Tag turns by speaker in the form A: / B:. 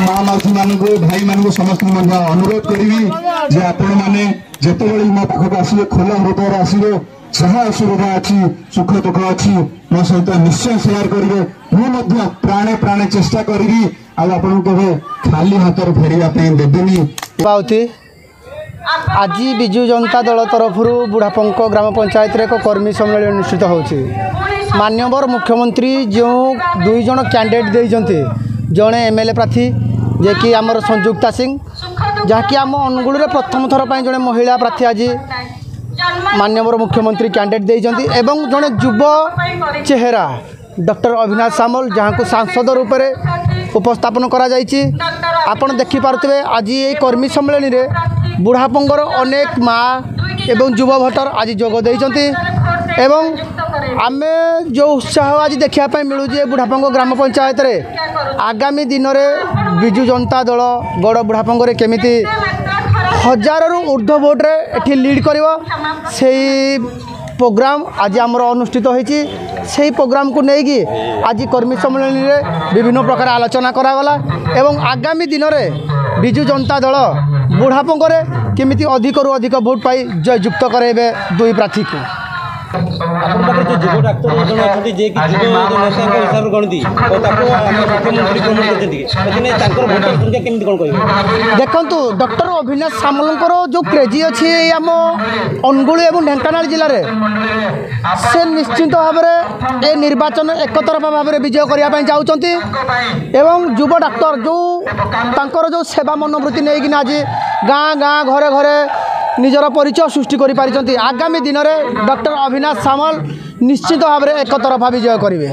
A: माँ माउसी मान भाई मान समस्त अनुरोध करी आपण मैंने जिते मो पाखक आसवे खोला हृदय आसवे जहाँ असुविधा अच्छी सुख दुख अच्छी मो सहित निश्चय सेयार करेंगे मुझे प्राणे प्राणे चेष्टा करी आपन के खाली हाथ फेरवाई देवेनी।
B: आज विजु जनता दल तरफ बुढ़ापंक ग्राम पंचायत एक कर्मी सम्मेलन अनुष्ठित होची। माननीय मुख्यमंत्री जो दुई जन कैंडिडेट देइजंती जड़े एमएलए प्रार्थी जे कि आमर संयुक्ता सिंह जहाँकि आम अनुगुल प्रथम थर पर जड़े महिला प्रार्थी आज माननीय मुख्यमंत्री कैंडिडेट देइजंती एवं जड़े युव चेहरा डॉक्टर अविनाश सामल जहाँ को सांसद रूप में उपस्थापन करा जायछि। आपण देखि पारुथिबे आज ये कर्मी सम्मेलन रे बुढ़ापंगर अनेक माँ एवं युवा भोटर आज जोग देइजंती एवं आमे जो उत्साह आज देखा मिलूजे बुढ़ापंग ग्राम पंचायत रे आगामी दिन में विजु जनता दल गड़ बुढ़ापंग रे केमिति हजार ऊर्ध्व भोट रे एठी लीड करिवो सेही प्रोग्राम आज आमर अनुष्ठित होईची। सेही प्रोग्राम को लेकिन आज कर्मी सम्मेलन में विभिन्न प्रकार आलोचना करागला एवं आगामी दिन में विजु जनता दल बुढ़ापंग रे केमिति अधिक रु अधिक भोट पाई जययुक्त कराइबे दुई प्रार्थी को।
C: जो जुव डाक्तर जन अच्छे जे कि जुव नेता हिसाब से गणती मुख्यमंत्री प्रमोट करते
B: देखु डॉक्टर अविनाश सामलकर जो क्रेजी अच्छी आम अनुगुल एवं ढेंकानाल जिले में से निश्चित भाव में ये निर्वाचन एक तरफा भाव में विजय करने चाहते एवं युव डाक्तर जो तांकर जो सेवा मनोवृत्ति नहीं आज गाँ गाँ घरे घरे निजर परिचय सृष्टि कर आगामी दिन में डॉक्टर अविनाश सामल निश्चित भाव में एक तरफा विजय करेंगे।